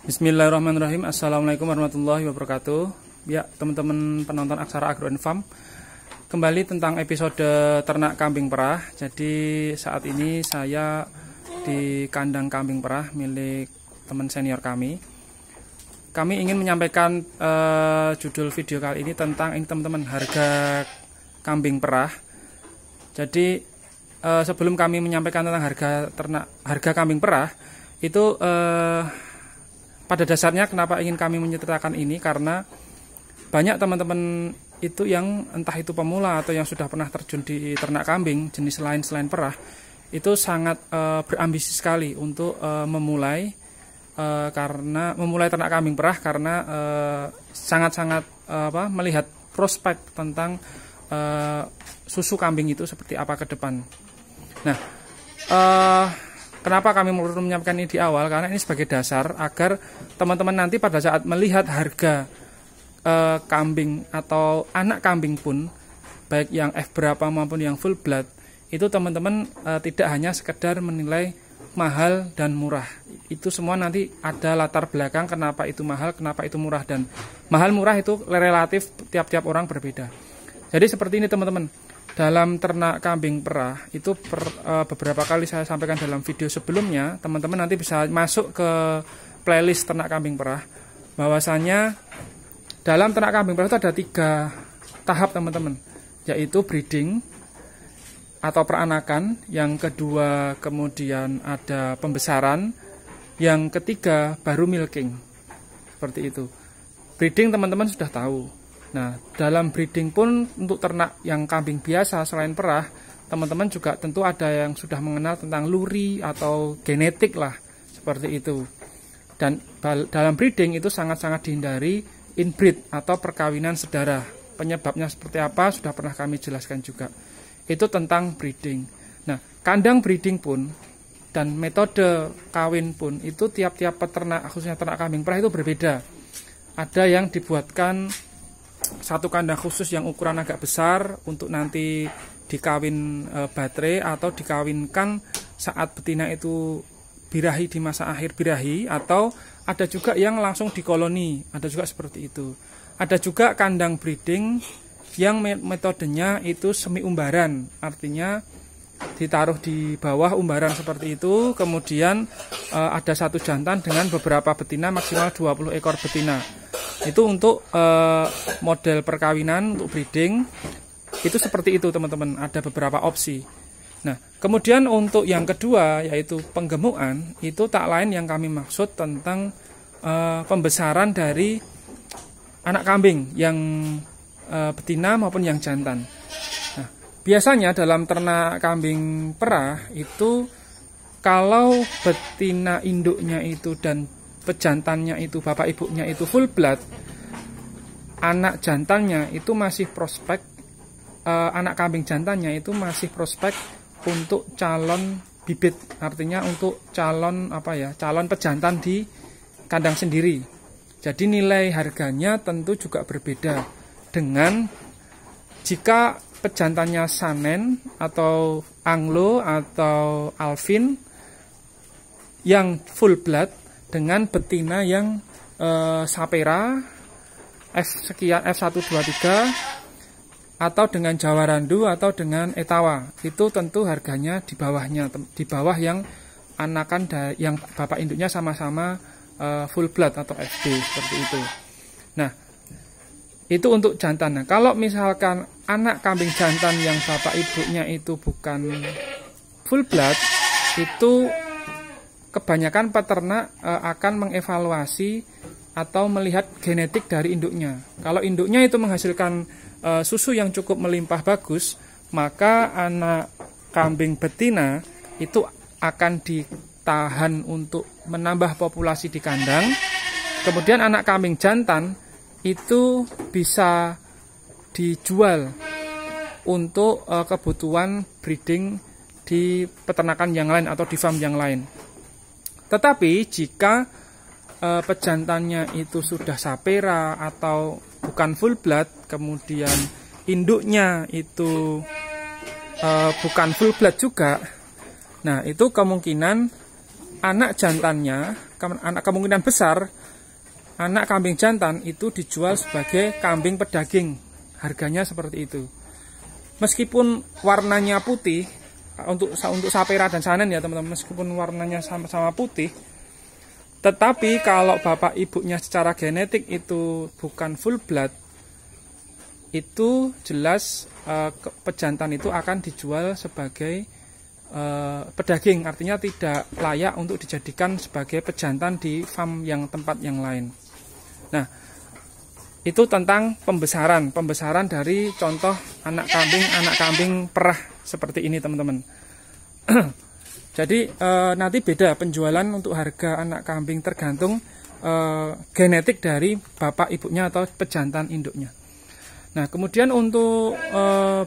Bismillahirrahmanirrahim. Assalamualaikum warahmatullahi wabarakatuh. Ya, teman-teman penonton Aksara Agro and Farm, kembali tentang episode ternak kambing perah. Jadi saat ini saya di kandang kambing perah milik teman senior kami. Kami ingin menyampaikan judul video kali ini tentang ini teman-teman, harga kambing perah. Jadi sebelum kami menyampaikan tentang harga kambing perah, itu pada dasarnya kenapa ingin kami menceritakan ini, karena banyak teman-teman itu yang entah itu pemula atau yang sudah pernah terjun di ternak kambing jenis lain selain perah, itu sangat berambisi sekali untuk memulai ternak kambing perah, karena sangat-sangat melihat prospek tentang susu kambing itu seperti apa ke depan. Nah, kenapa kami perlu menyampaikan ini di awal? Karena ini sebagai dasar agar teman-teman nanti pada saat melihat harga kambing atau anak kambing pun, baik yang F berapa maupun yang full blood, itu teman-teman tidak hanya sekedar menilai mahal dan murah. Itu semua nanti ada latar belakang kenapa itu mahal, kenapa itu murah, dan mahal murah itu relatif tiap-tiap orang berbeda. Jadi seperti ini teman-teman. Dalam ternak kambing perah itu beberapa kali saya sampaikan dalam video sebelumnya, teman-teman nanti bisa masuk ke playlist ternak kambing perah, bahwasanya dalam ternak kambing perah itu ada 3 tahap teman-teman, yaitu breeding atau peranakan, yang kedua kemudian ada pembesaran, yang ketiga baru milking. Seperti itu. Breeding teman-teman sudah tahu. Nah, dalam breeding pun untuk ternak yang kambing biasa selain perah, teman-teman juga tentu ada yang sudah mengenal tentang luri atau genetik lah, seperti itu. Dan dalam breeding itu sangat-sangat dihindari inbreed atau perkawinan sedara. Penyebabnya seperti apa sudah pernah kami jelaskan juga. Itu tentang breeding. Nah, kandang breeding pun dan metode kawin pun itu tiap-tiap peternak, khususnya ternak kambing perah itu berbeda. Ada yang dibuatkan satu kandang khusus yang ukuran agak besar untuk nanti dikawin baterai atau dikawinkan saat betina itu birahi di masa akhir birahi, atau ada juga yang langsung di koloni, ada juga seperti itu. Ada juga kandang breeding yang metodenya itu semi umbaran, artinya ditaruh di bawah umbaran seperti itu, kemudian ada satu jantan dengan beberapa betina, maksimal 20 ekor betina. Itu untuk model perkawinan, untuk breeding itu seperti itu teman-teman, ada beberapa opsi. Nah, kemudian untuk yang kedua yaitu penggemukan, itu tak lain yang kami maksud tentang pembesaran dari anak kambing yang betina maupun yang jantan. Nah, biasanya dalam ternak kambing perah itu kalau betina induknya itu dan pejantannya itu, bapak ibunya itu full blood, anak jantannya itu masih prospek, anak kambing jantannya itu masih prospek untuk calon bibit, artinya untuk calon calon pejantan di kandang sendiri. Jadi nilai harganya tentu juga berbeda dengan jika pejantannya Sanen atau Anglo atau Alvin yang full blood dengan betina yang Sapera F123 atau dengan Jawarandu atau dengan Etawa, itu tentu harganya di bawah yang anakan yang bapak induknya sama-sama full blood atau FB, seperti itu. Nah, itu untuk jantan. Nah, kalau misalkan anak kambing jantan yang bapak ibunya itu bukan full blood, itu kebanyakan peternak akan mengevaluasi atau melihat genetik dari induknya. Kalau induknya itu menghasilkan susu yang cukup melimpah bagus, maka anak kambing betina itu akan ditahan untuk menambah populasi di kandang. Kemudian anak kambing jantan itu bisa dijual untuk kebutuhan breeding di peternakan yang lain atau di farm yang lain. Tetapi jika pejantannya itu sudah Sapera atau bukan full blood, kemudian induknya itu bukan full blood juga, nah itu kemungkinan anak jantannya, kemungkinan besar anak kambing jantan itu dijual sebagai kambing pedaging. Harganya seperti itu. Meskipun warnanya putih, untuk sapera dan sanen ya teman-teman, meskipun warnanya sama-sama putih, tetapi kalau bapak ibunya secara genetik itu bukan full blood, itu jelas pejantan itu akan dijual sebagai pedaging, artinya tidak layak untuk dijadikan sebagai pejantan di farm yang tempat yang lain. Nah, itu tentang pembesaran dari contoh anak kambing perah seperti ini teman-teman. Jadi nanti beda penjualan untuk harga anak kambing tergantung genetik dari bapak ibunya atau pejantan induknya. Nah, kemudian untuk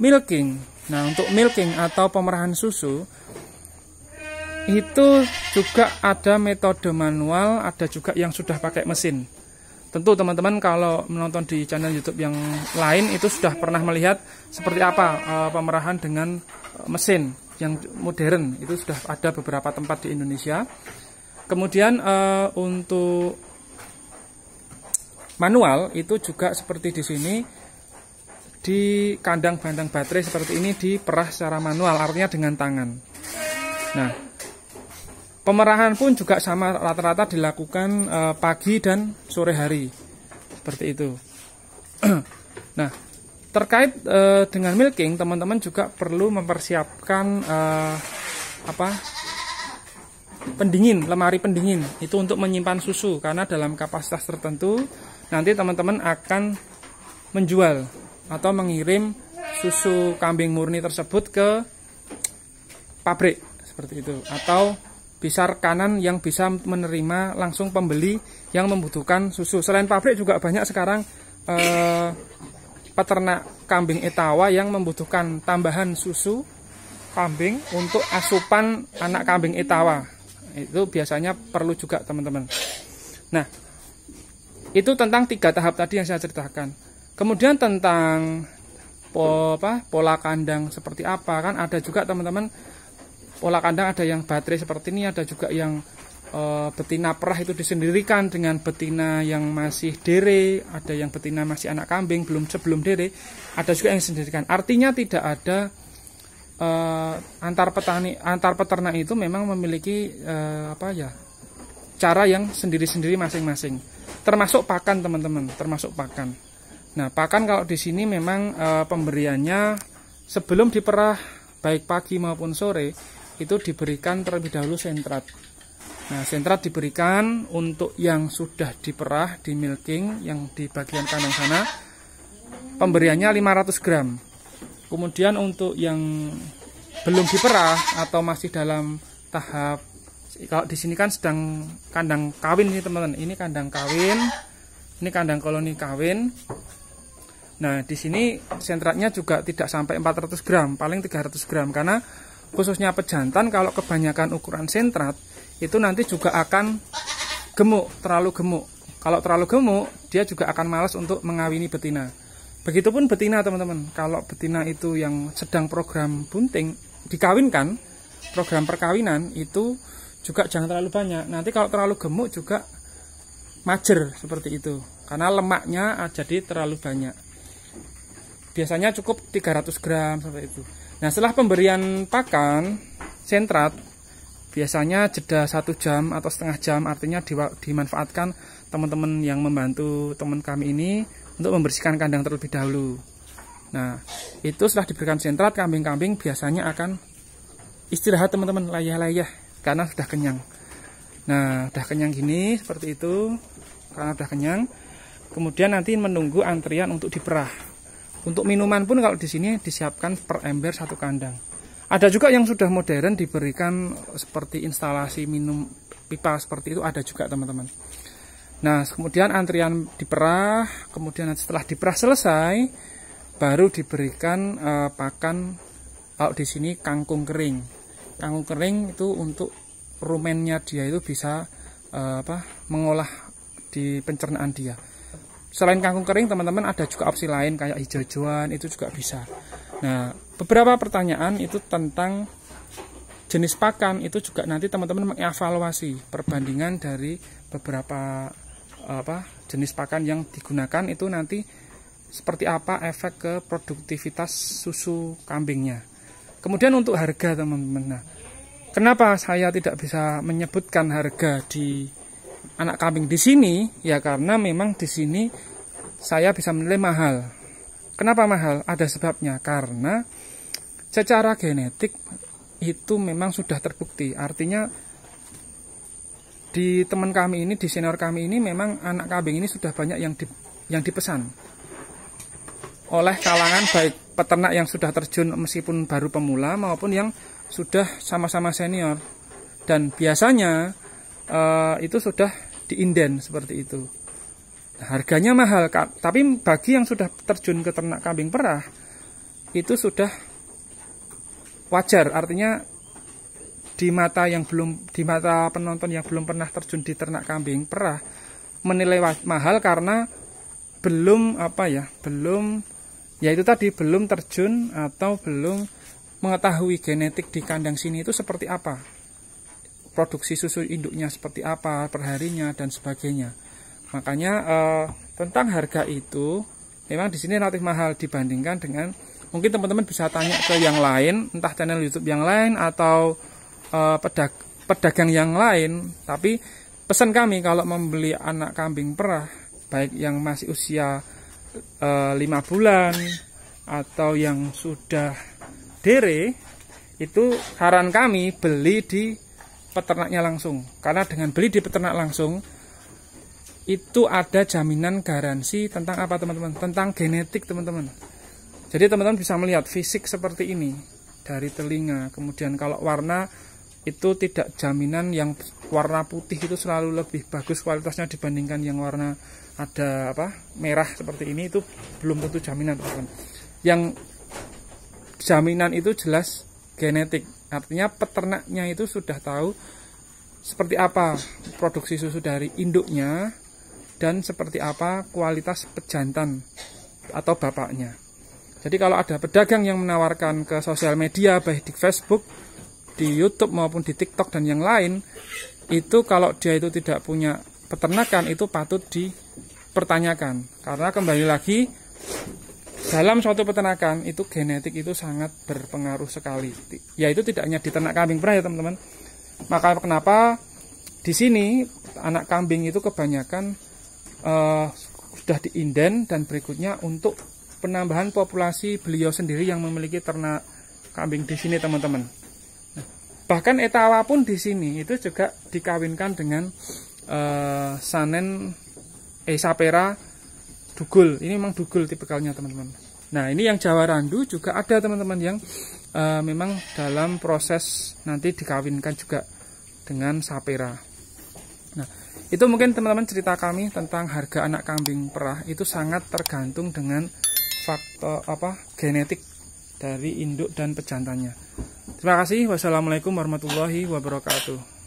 milking. Nah, untuk milking atau pemerahan susu itu juga ada metode manual, ada juga yang sudah pakai mesin. Tentu teman-teman kalau menonton di channel YouTube yang lain itu sudah pernah melihat seperti apa pemerahan dengan mesin yang modern. Itu sudah ada beberapa tempat di Indonesia. Kemudian untuk manual itu juga seperti di sini, di kandang bandang baterai seperti ini diperah secara manual, artinya dengan tangan. Nah, pemerahan pun juga sama, rata-rata dilakukan pagi dan sore hari seperti itu. Nah, terkait dengan milking, teman-teman juga perlu mempersiapkan pendingin, lemari pendingin itu untuk menyimpan susu, karena dalam kapasitas tertentu nanti teman-teman akan menjual atau mengirim susu kambing murni tersebut ke pabrik seperti itu, atau bisa rekanan yang bisa menerima langsung pembeli yang membutuhkan susu. Selain pabrik juga banyak sekarang peternak kambing etawa yang membutuhkan tambahan susu kambing untuk asupan anak kambing etawa. Itu biasanya perlu juga teman-teman. Nah, itu tentang 3 tahap tadi yang saya ceritakan. Kemudian tentang pola kandang seperti apa, kan ada juga teman-teman pola kandang, ada yang baterai seperti ini, ada juga yang betina perah itu disendirikan dengan betina yang masih dere, ada yang betina masih anak kambing sebelum dere, ada juga yang disendirikan. Artinya tidak ada antar peternak itu memang memiliki cara yang sendiri-sendiri masing-masing. Termasuk pakan teman-teman, termasuk pakan. Nah, pakan kalau di sini memang pemberiannya sebelum diperah baik pagi maupun sore itu diberikan terlebih dahulu sentrat. Nah, sentrat diberikan untuk yang sudah diperah di milking yang di bagian kandang sana, pemberiannya 500 gram. Kemudian untuk yang belum diperah atau masih dalam tahap, kalau di sini kan sedang kandang kawin nih teman-teman. Ini kandang kawin, ini kandang koloni kawin. Nah, di sini sentratnya juga tidak sampai 400 gram, paling 300 gram. Karena khususnya pejantan kalau kebanyakan ukuran sentrat, itu nanti juga akan gemuk, terlalu gemuk. Kalau terlalu gemuk, dia juga akan malas untuk mengawini betina. Begitupun betina teman-teman. Kalau betina itu yang sedang program bunting, dikawinkan, program perkawinan, itu juga jangan terlalu banyak. Nanti kalau terlalu gemuk juga majer seperti itu. Karena lemaknya jadi terlalu banyak. Biasanya cukup 300 gram seperti itu. Nah, setelah pemberian pakan sentrat, biasanya jeda 1 jam atau setengah jam, artinya dimanfaatkan teman-teman yang membantu teman kami ini untuk membersihkan kandang terlebih dahulu. Nah, itu setelah diberikan sentrat, kambing-kambing biasanya akan istirahat teman-teman, layah-layah karena sudah kenyang. Nah, sudah kenyang gini seperti itu, karena sudah kenyang. Kemudian nanti menunggu antrian untuk diperah. Untuk minuman pun kalau di sini disiapkan per ember 1 kandang. Ada juga yang sudah modern diberikan seperti instalasi minum pipa seperti itu, ada juga teman-teman. Nah, kemudian antrian diperah, kemudian setelah diperah selesai, baru diberikan pakan. Kalau di sini kangkung kering. Kangkung kering itu untuk rumennya dia itu bisa mengolah di pencernaan dia. Selain kangkung kering teman-teman ada juga opsi lain kayak hijau-hijauan, itu juga bisa. Nah, beberapa pertanyaan itu tentang jenis pakan itu juga nanti teman-teman mengevaluasi perbandingan dari beberapa jenis pakan yang digunakan itu nanti seperti apa efek ke produktivitas susu kambingnya. Kemudian untuk harga teman-teman. Nah, kenapa saya tidak bisa menyebutkan harga di anak kambing di sini? Ya karena memang di sini saya bisa menilai mahal. Kenapa mahal? Ada sebabnya. Karena secara genetik itu memang sudah terbukti. Artinya di teman kami ini, di senior kami ini memang anak kambing ini sudah banyak yang dipesan oleh kalangan baik peternak yang sudah terjun meskipun baru pemula maupun yang sudah sama-sama senior. Dan biasanya itu sudah diinden seperti itu. Nah, harganya mahal, tapi bagi yang sudah terjun ke ternak kambing perah itu sudah wajar. Artinya di mata penonton yang belum pernah terjun di ternak kambing perah menilai mahal karena belum belum terjun atau belum mengetahui genetik di kandang sini itu seperti apa, produksi susu induknya seperti apa perharinya dan sebagainya. Makanya tentang harga itu memang di sini relatif mahal dibandingkan dengan, mungkin teman-teman bisa tanya ke yang lain, entah channel YouTube yang lain atau pedagang yang lain. Tapi pesan kami kalau membeli anak kambing perah, baik yang masih usia 5 bulan atau yang sudah dere, itu saran kami beli di peternaknya langsung. Karena dengan beli di peternak langsung itu ada jaminan garansi tentang apa teman-teman? Tentang genetik teman-teman. Jadi teman-teman bisa melihat fisik seperti ini dari telinga. Kemudian kalau warna itu tidak jaminan yang warna putih itu selalu lebih bagus kualitasnya dibandingkan yang warna ada merah seperti ini, itu belum tentu jaminan teman-teman. Yang jaminan itu jelas genetik. Artinya peternaknya itu sudah tahu seperti apa produksi susu dari induknya dan seperti apa kualitas pejantan atau bapaknya. Jadi kalau ada pedagang yang menawarkan ke sosial media, baik di Facebook, di YouTube maupun di TikTok dan yang lain, itu kalau dia itu tidak punya peternakan itu patut dipertanyakan. Karena kembali lagi, dalam suatu peternakan itu genetik itu sangat berpengaruh sekali. Yaitu tidak hanya di ternak kambing perah ya teman-teman. Maka kenapa di sini anak kambing itu kebanyakan sudah diinden, dan berikutnya untuk penambahan populasi beliau sendiri yang memiliki ternak kambing di sini teman-teman. Nah, bahkan etawa pun di sini itu juga dikawinkan dengan sanen sapera dugul. Ini memang dugul tipikalnya teman-teman. Nah, ini yang Jawa Randu juga ada teman-teman yang memang dalam proses nanti dikawinkan juga dengan sapera. Nah, itu mungkin teman-teman cerita kami tentang harga anak kambing perah itu sangat tergantung dengan faktor genetik dari induk dan pejantannya. Terima kasih. Wassalamualaikum warahmatullahi wabarakatuh.